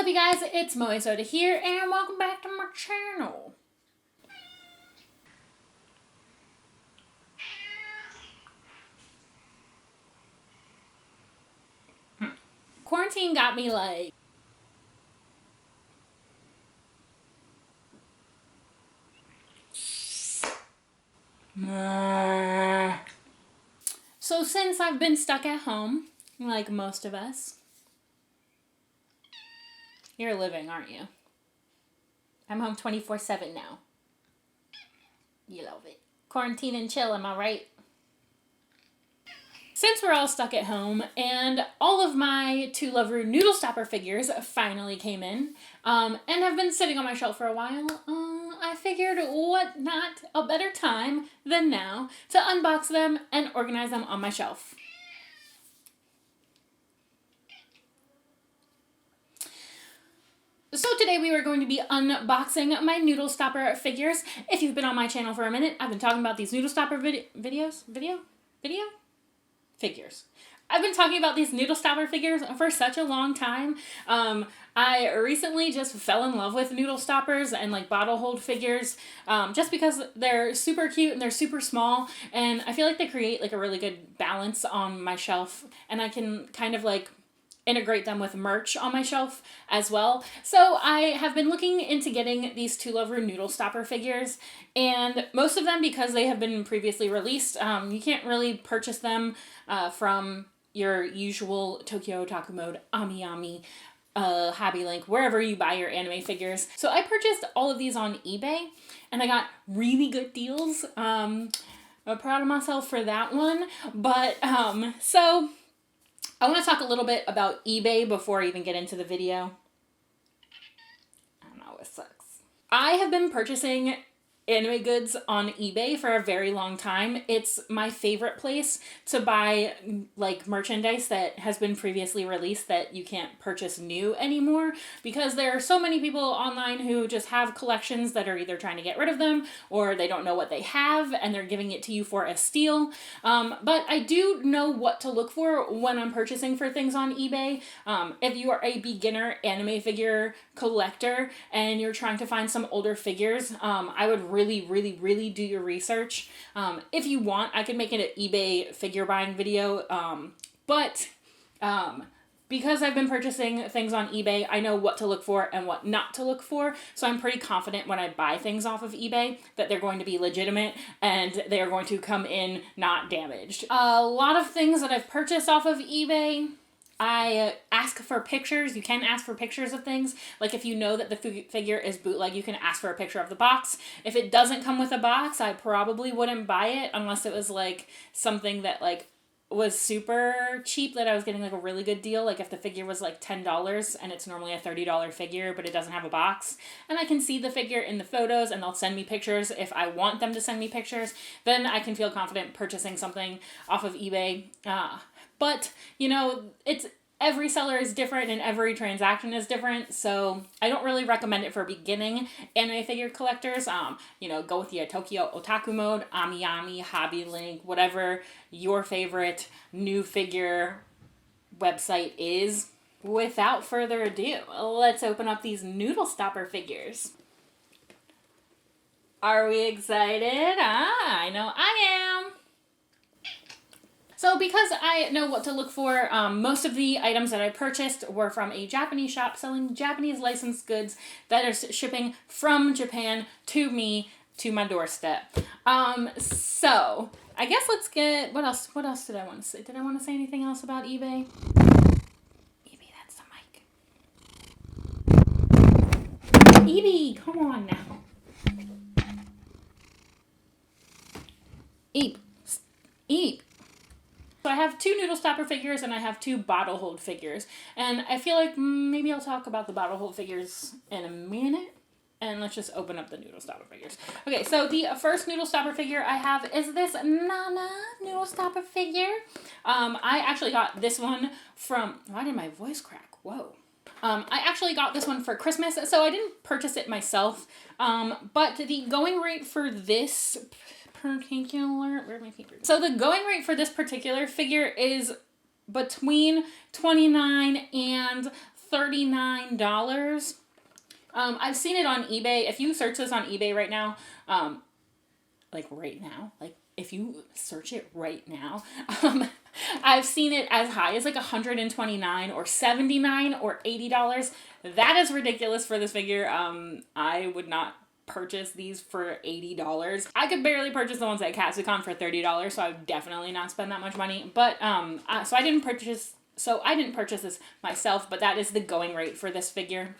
up, you guys? It's Momo here, and welcome back to my channel. Quarantine got me like... So since I've been stuck at home, like most of us, you're living, aren't you? I'm home 24/7 now. You love it. Quarantine and chill, am I right? Since we're all stuck at home and all of my two LoveRu Noodle Stopper figures finally came in and have been sitting on my shelf for a while, I figured what not a better time than now to unbox them and organize them on my shelf. So today we were going to be unboxing my Noodle Stopper figures. If you've been on my channel for a minute, I've been talking about these Noodle Stopper figures. I've been talking about these Noodle Stopper figures for such a long time. I recently just fell in love with Noodle Stoppers and like bottle hold figures just because they're super cute and they're super small, and I feel like they create like a really good balance on my shelf, and I can kind of like integrate them with merch on my shelf as well. So I have been looking into getting these two LoveRu Noodle Stopper figures, and most of them, because they have been previously released, you can't really purchase them from your usual Tokyo Otaku Mode, Ami, Hobby Link, wherever you buy your anime figures. So I purchased all of these on eBay, and I got really good deals. I'm proud of myself for that one. But so I want to talk a little bit about eBay before I even get into the video. I know, it sucks. I have been purchasing anime goods on eBay for a very long time. It's my favorite place to buy like merchandise that has been previously released that you can't purchase new anymore, because there are so many people online who just have collections that are either trying to get rid of them or they don't know what they have and they're giving it to you for a steal. But I do know what to look for when I'm purchasing for things on eBay. If you are a beginner anime figure collector and you're trying to find some older figures, I would really do your research. If you want, I could make it an eBay figure buying video, but because I've been purchasing things on eBay, I know what to look for and what not to look for, so I'm pretty confident when I buy things off of eBay that they're going to be legitimate and they are going to come in not damaged. A lot of things that I've purchased off of eBay, I ask for pictures. You can ask for pictures of things. Like if you know that the figure is bootleg, you can ask for a picture of the box. If it doesn't come with a box, I probably wouldn't buy it unless it was like something that like was super cheap, that I was getting like a really good deal. Like if the figure was like $10 and it's normally a $30 figure, but it doesn't have a box, and I can see the figure in the photos and they'll send me pictures if I want them to send me pictures, then I can feel confident purchasing something off of eBay. But, you know, every seller is different and every transaction is different, so I don't really recommend it for beginning anime figure collectors. You know, go with your Tokyo Otaku Mode, Ami, Hobby Link, whatever your favorite new figure website is. Without further ado, let's open up these Noodle Stopper figures. Are we excited? I know I am. So because I know what to look for, most of the items that I purchased were from a Japanese shop selling Japanese licensed goods that are shipping from Japan to me, to my doorstep. So I guess let's get, what else did I want to say? Did I want to say anything else about eBay? eBay, that's the mic. eBay, come on now. Eep. So I have two Noodle Stopper figures and I have two bottle hold figures. And I feel like maybe I'll talk about the bottle hold figures in a minute. And let's just open up the Noodle Stopper figures. Okay, so the first Noodle Stopper figure I have is this Nana Noodle Stopper figure. I actually got this one from... Why did my voice crack? Whoa. I actually got this one for Christmas, so I didn't purchase it myself. But the going rate for this particular... Where are my papers? So the going rate for this particular figure is between $29 and $39. I've seen it on eBay. If you search this on eBay right now, like if you search it right now, I've seen it as high as like $129 or $79 or $80. That is ridiculous for this figure. I would not purchase these for $80. I could barely purchase the ones at Katsucon for $30, so I would definitely not spend that much money. But so I didn't purchase this myself, but that is the going rate for this figure.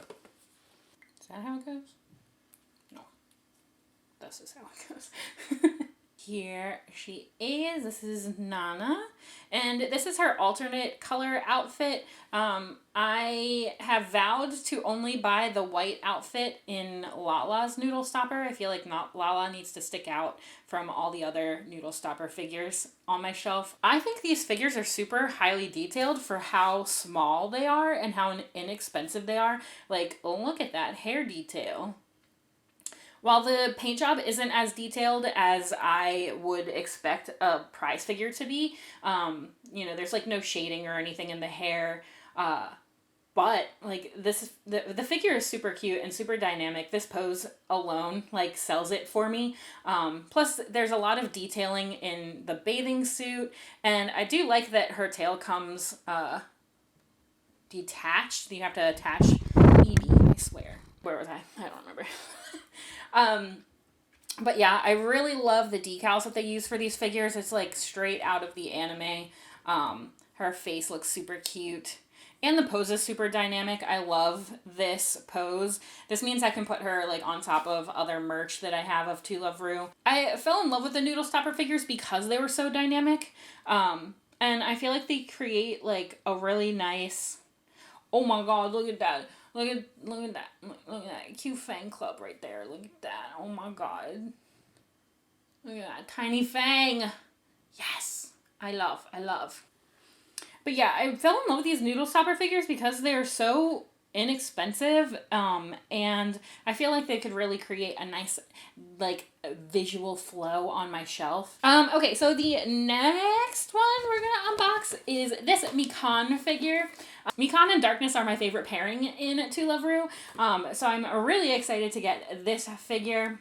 Is that how it goes? No. This is how it goes. Here she is. This is Nana. And this is her alternate color outfit. I have vowed to only buy the white outfit in Lala's Noodle Stopper. I feel like Lala needs to stick out from all the other Noodle Stopper figures on my shelf. I think these figures are super highly detailed for how small they are and how inexpensive they are. Like, look at that hair detail. While the paint job isn't as detailed as I would expect a prize figure to be, there's like no shading or anything in the hair, but like the figure is super cute and super dynamic. This pose alone like sells it for me. Plus there's a lot of detailing in the bathing suit, and I do like that her tail comes detached. You have to attach Edie, I swear. Where was I? I don't remember. But yeah, I really love the decals that they use for these figures. It's like straight out of the anime. Her face looks super cute. And the pose is super dynamic. I love this pose. This means I can put her like on top of other merch that I have of LoveRu. I fell in love with the Noodle Stopper figures because they were so dynamic. And I feel like they create like a really nice, oh my god, look at that. Look at that. Look at that cute fang club right there. Look at that. Oh my god. Look at that tiny fang. Yes. I love. But yeah, I fell in love with these Noodle Stopper figures because they're so inexpensive, and I feel like they could really create a nice like visual flow on my shelf. Okay, so the next one we're gonna unbox is this Mikan figure. Mikan and Darkness are my favorite pairing in LoveRu, so I'm really excited to get this figure.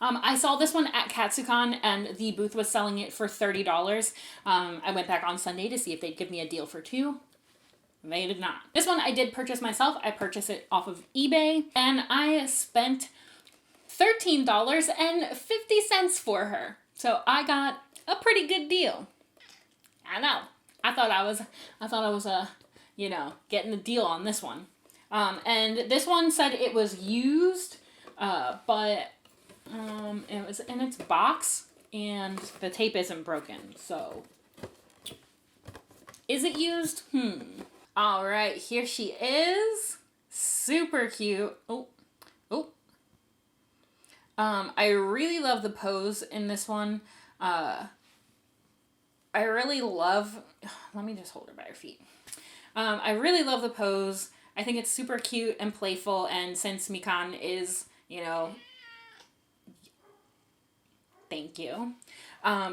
I saw this one at Katsucon and the booth was selling it for $30. I went back on Sunday to see if they'd give me a deal for two. They did not. This one I did purchase myself. I purchased it off of eBay and I spent $13.50 for her. So I got a pretty good deal. I know. I thought I was getting a deal on this one. And this one said it was used, but it was in its box and the tape isn't broken. So is it used? All right, here she is. Super cute. Oh. I really love the pose in this one. I really love, let me just hold her by her feet. I really love the pose. I think it's super cute and playful, and since Mikan is, thank you.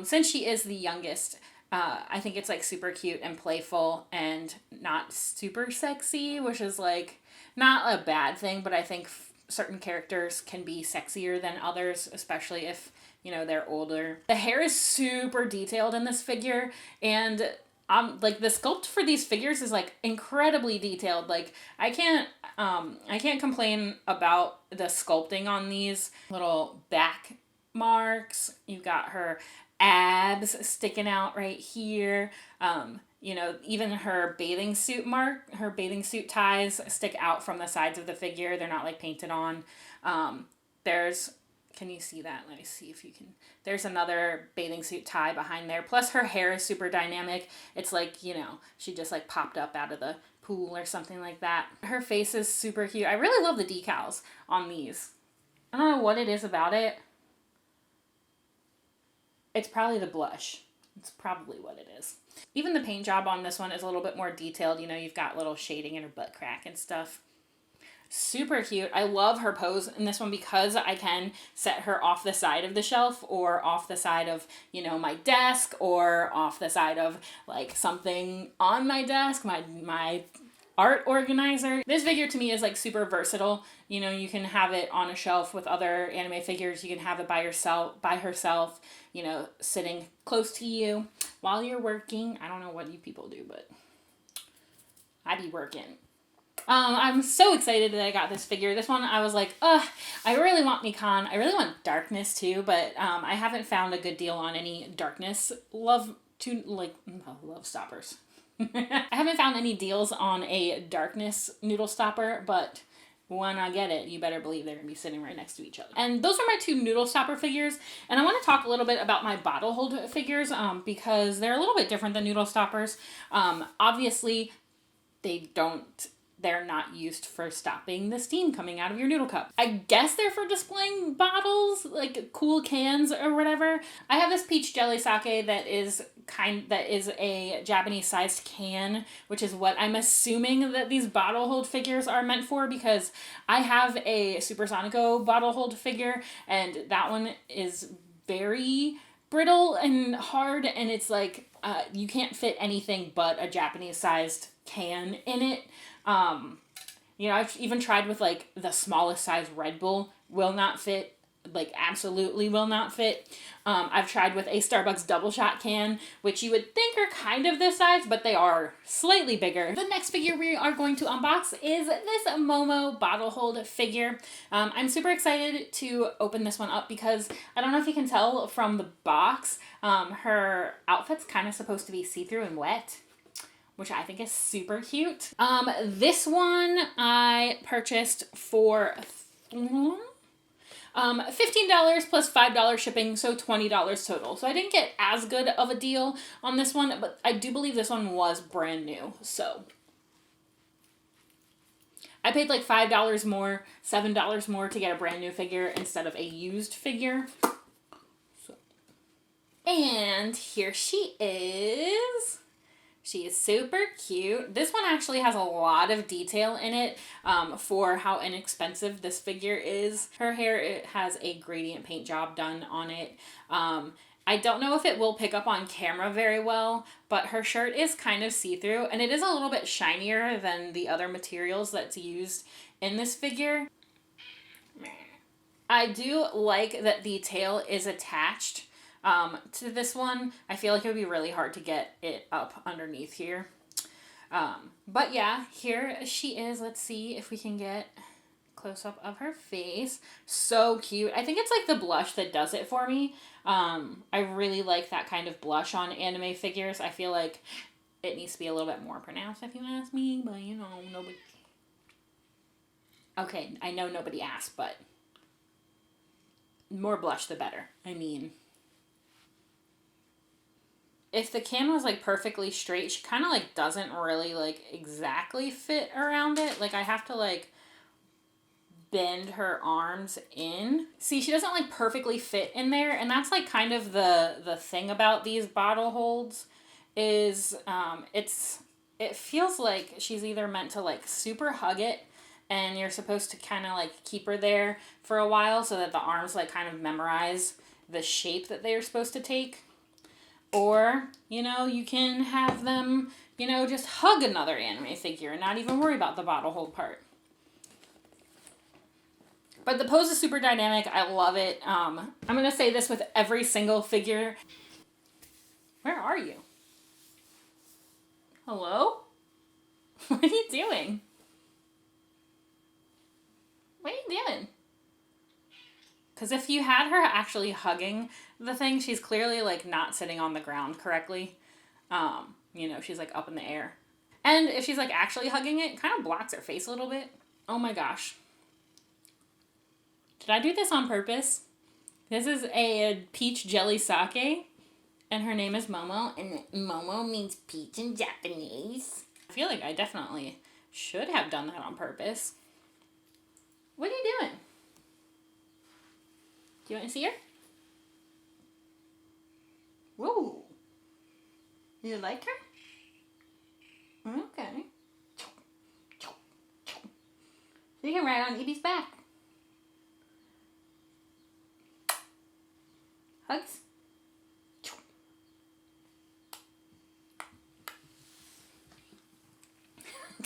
Since she is the youngest, I think it's like super cute and playful and not super sexy, which is like not a bad thing, but I think certain characters can be sexier than others, especially if, they're older. The hair is super detailed in this figure, and like the sculpt for these figures is like incredibly detailed. Like I can't complain about the sculpting on these little back marks. You've got her abs sticking out right here. Even her bathing suit ties stick out from the sides of the figure. They're not like painted on. Can you see that? Let me see if you can. There's another bathing suit tie behind there. Plus her hair is super dynamic. It's like, she just like popped up out of the pool or something like that. Her face is super cute. I really love the decals on these. I don't know what it is about it. It's probably the blush. It's probably what it is. Even the paint job on this one is a little bit more detailed. You've got little shading in her butt crack and stuff. Super cute. I love her pose in this one because I can set her off the side of the shelf or off the side of, my desk or off the side of like something on my desk, my art organizer. This figure to me is like super versatile. You know, you can have it on a shelf with other anime figures. You can have it by herself, you know, sitting close to you while you're working. I don't know what you people do, but I be working. I'm so excited that I got this figure. This one, I was like, I really want Mikan. I really want Darkness too, but I haven't found a good deal on any Darkness love stoppers. I haven't found any deals on a Darkness noodle stopper, but when I get it, you better believe they're going to be sitting right next to each other. And those are my 2 noodle stopper figures. And I want to talk a little bit about my bottle hold figures because they're a little bit different than noodle stoppers. Obviously, they're not used for stopping the steam coming out of your noodle cup. I guess they're for displaying bottles, like cool cans or whatever. I have this peach jelly sake that is a Japanese sized can, which is what I'm assuming that these bottle hold figures are meant for, because I have a Supersonico bottle hold figure and that one is very brittle and hard, and it's like you can't fit anything but a Japanese sized can in it. You know, I've even tried with like the smallest size Red Bull, will not fit, like absolutely will not fit. I've tried with a Starbucks double shot can, which you would think are kind of this size, but they are slightly bigger. The next figure we are going to unbox is this Momo bottle hold figure. I'm super excited to open this one up because I don't know if you can tell from the box, her outfit's kind of supposed to be see-through and wet, which I think is super cute. This one I purchased for $15 plus $5 shipping, so $20 total. So I didn't get as good of a deal on this one, but I do believe this one was brand new. So I paid like $5 more, $7 more to get a brand new figure instead of a used figure. So. And here she is. She is super cute. This one actually has a lot of detail in it for how inexpensive this figure is. Her hair, it has a gradient paint job done on it. I don't know if it will pick up on camera very well, but her shirt is kind of see-through, and it is a little bit shinier than the other materials that's used in this figure. I do like that the tail is attached to this one. I feel like it would be really hard to get it up underneath here. But yeah, here she is. Let's see if we can get close up of her face. So cute. I think it's like the blush that does it for me. I really like that kind of blush on anime figures. I feel like it needs to be a little bit more pronounced if you ask me, but you know, nobody... Okay, I know nobody asked, but more blush the better. I mean... If the can was like perfectly straight, she kind of like doesn't really like exactly fit around it. Like I have to like bend her arms in. See, she doesn't like perfectly fit in there, and that's like kind of the thing about these bottle holds is it feels like she's either meant to like super hug it, and you're supposed to kind of like keep her there for a while so that the arms like kind of memorize the shape that they are supposed to take. Or, you know, you can have them, you know, just hug another anime figure and not even worry about the bottle hold part. But the pose is super dynamic. I love it. I'm going to say this with every single figure. Where are you? Hello? What are you doing? What are you doing? Because if you had her actually hugging the thing, she's clearly, like, not sitting on the ground correctly. You know, she's, like, up in the air. And if she's, like, actually hugging it kind of blocks her face a little bit. Oh, my gosh. Did I do this on purpose? This is a peach jelly sake, and her name is Momo, and Momo means peach in Japanese. I feel like I definitely should have done that on purpose. What are you doing? Do you want to see her? Whoa. You like her? Okay. So you can ride on Ebbe's back. Hugs.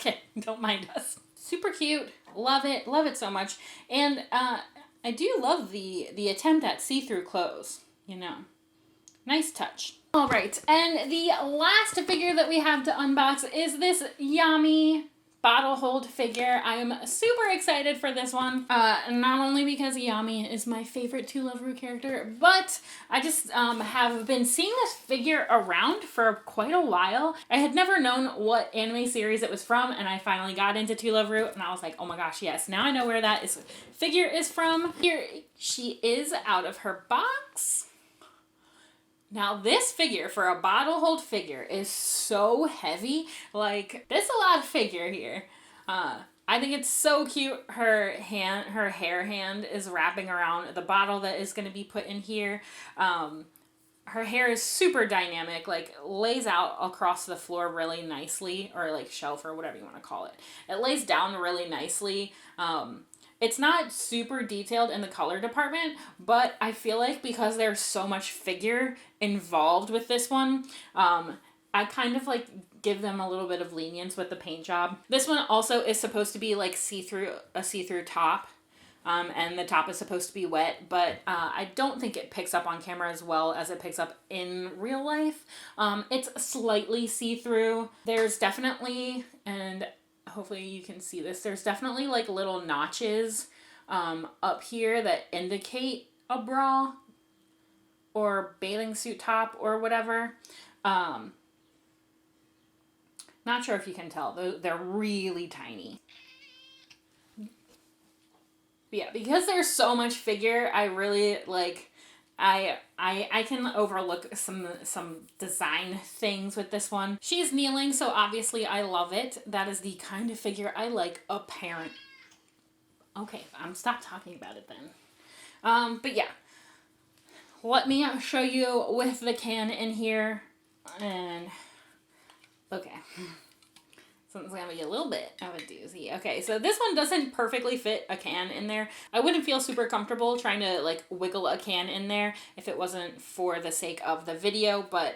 Okay, don't mind us. Super cute. Love it so much. And I do love the attempt at see-through clothes, you know. Nice touch. All right, and the last figure that we have to unbox is this Yami bottle hold figure. I am super excited for this one, not only because Yami is my favorite LoveRu character, but I just have been seeing this figure around for quite a while. I had never known what anime series it was from, and I finally got into LoveRu, and I was like, oh my gosh, yes, now I know where that figure is from. Here she is out of her box. Now this figure, for a bottle hold figure, is so heavy. Like, there's a lot of figure here. I think it's so cute. Her hair hand is wrapping around the bottle that is going to be put in here. Her hair is super dynamic, like lays out across the floor really nicely, or like shelf or whatever you want to call it. It lays down really nicely. It's not super detailed in the color department, but I feel like because there's so much figure involved with this one, I kind of like give them a little bit of lenience with the paint job. This one also is supposed to be like a see-through top, and the top is supposed to be wet, but I don't think it picks up on camera as well as it picks up in real life. It's slightly see-through. There's definitely, and hopefully you can see this, there's definitely like little notches up here that indicate a bra or bathing suit top or whatever. Not sure if you can tell. They're really tiny. But yeah, because there's so much figure, I really like, I can overlook some design things with this one. She's kneeling, so obviously I love it. That is the kind of figure I like a parent. Okay, stop talking about it then. But yeah, let me show you with the can in here, and okay. So it's going to be a little bit of a doozy. Okay, so this one doesn't perfectly fit a can in there. I wouldn't feel super comfortable trying to like wiggle a can in there if it wasn't for the sake of the video, but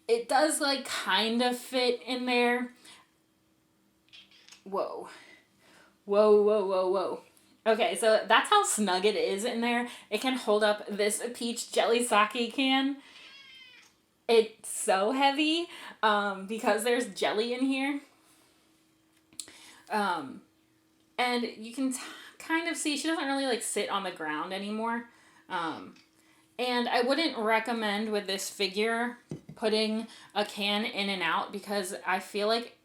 it does like kind of fit in there. Whoa. Whoa, whoa, whoa, whoa. Okay, so that's how snug it is in there. It can hold up this peach jelly sake can. It's so heavy because there's jelly in here. And you can kind of see she doesn't really like sit on the ground anymore. And I wouldn't recommend with this figure putting a can in and out because I feel like,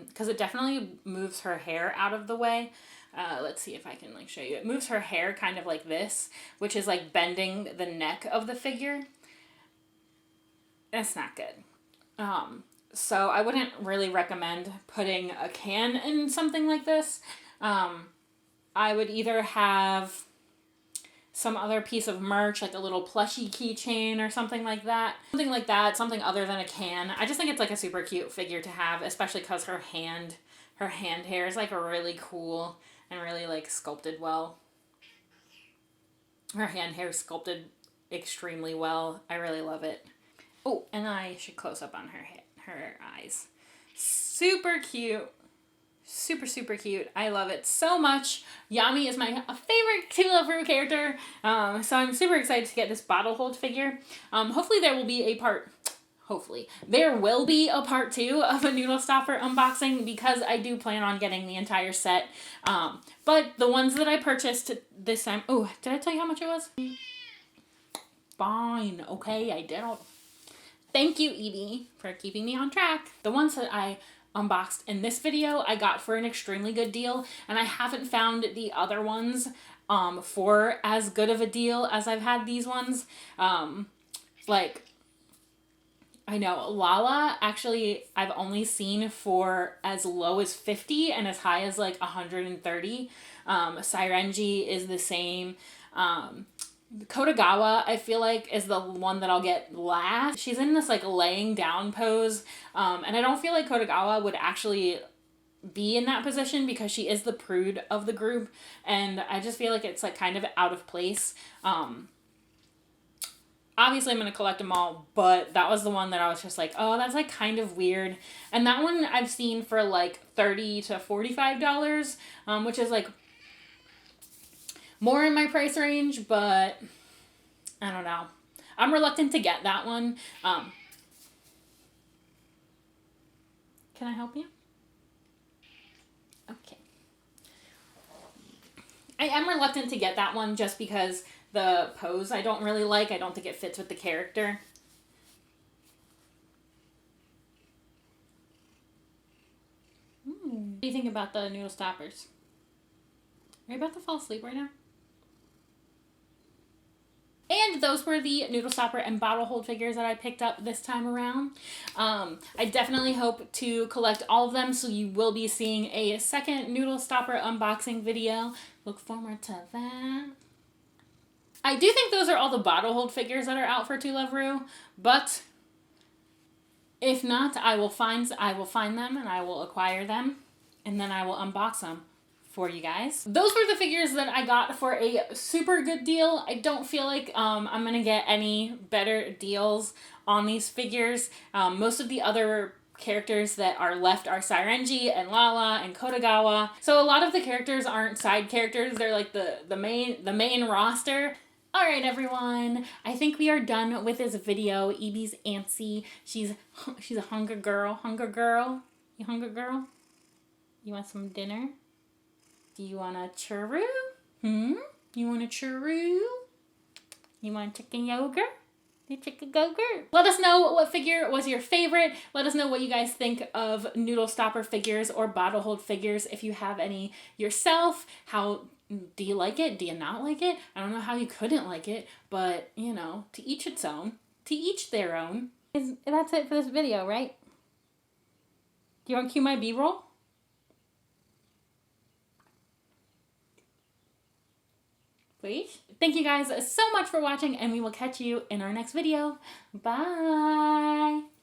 because it definitely moves her hair out of the way. Let's see if I can like show you. It moves her hair kind of like this, which is like bending the neck of the figure. That's not good. So I wouldn't really recommend putting a can in something like this. I would either have some other piece of merch, like a little plushie keychain or something like that. Something other than a can. I just think it's like a super cute figure to have, especially because her hand hair is like really cool and really like sculpted well. Her hand hair is sculpted extremely well. I really love it. Oh, and I should close up on her eyes. Super cute. Super, super cute. I love it so much. Yami is my favorite LoveRu character. So I'm super excited to get this bottle hold figure. Hopefully there will be a part 2 of a noodle stopper unboxing because I do plan on getting the entire set. But the ones that I purchased this time, oh, did I tell you how much it was? Fine. Okay, I did. Thank you, Ebbe, for keeping me on track. The ones that I unboxed in this video, I got for an extremely good deal, and I haven't found the other ones for as good of a deal as I've had these ones. Like, I know, Lala, actually, I've only seen for as low as 50 and as high as like 130. Sairenji is the same. Kodagawa, I feel like, is the one that I'll get last. She's in this, like, laying down pose, and I don't feel like Kodagawa would actually be in that position because she is the prude of the group, and I just feel like it's, like, kind of out of place. Obviously, I'm going to collect them all, but that was the one that I was just like, oh, that's like kind of weird. And that one I've seen for like $30 to $45, which is like more in my price range, but I don't know. I'm reluctant to get that one. Can I help you? Okay. I am reluctant to get that one just because the pose I don't really like. I don't think it fits with the character. What do you think about the noodle stoppers? Are you about to fall asleep right now? And those were the noodle stopper and bottle hold figures that I picked up this time around. I definitely hope to collect all of them, so you will be seeing a second noodle stopper unboxing video. Look forward to that. I do think those are all the bottle hold figures that are out for LoveRu, but if not, I will find them and I will acquire them, and then I will unbox them for you guys. Those were the figures that I got for a super good deal. I don't feel like I'm gonna get any better deals on these figures. Most of the other characters that are left are Sairenji and Lala and Kodagawa. So a lot of the characters aren't side characters. They're like the main roster. Alright everyone, I think we are done with this video. Ebbe's antsy. She's a hunger girl. Hunger girl? You hunger girl? You want some dinner? Do you want a churro? You want a churro? You want chicken yogurt? The chicken yogurt? Let us know what figure was your favorite. Let us know what you guys think of noodle stopper figures or bottle hold figures. If you have any yourself, how do you like it? Do you not like it? I don't know how you couldn't like it, but you know, to each its own. To each their own. That's it for this video, right? Do you want to cue my B-roll? Please. Thank you guys so much for watching, and we will catch you in our next video. Bye!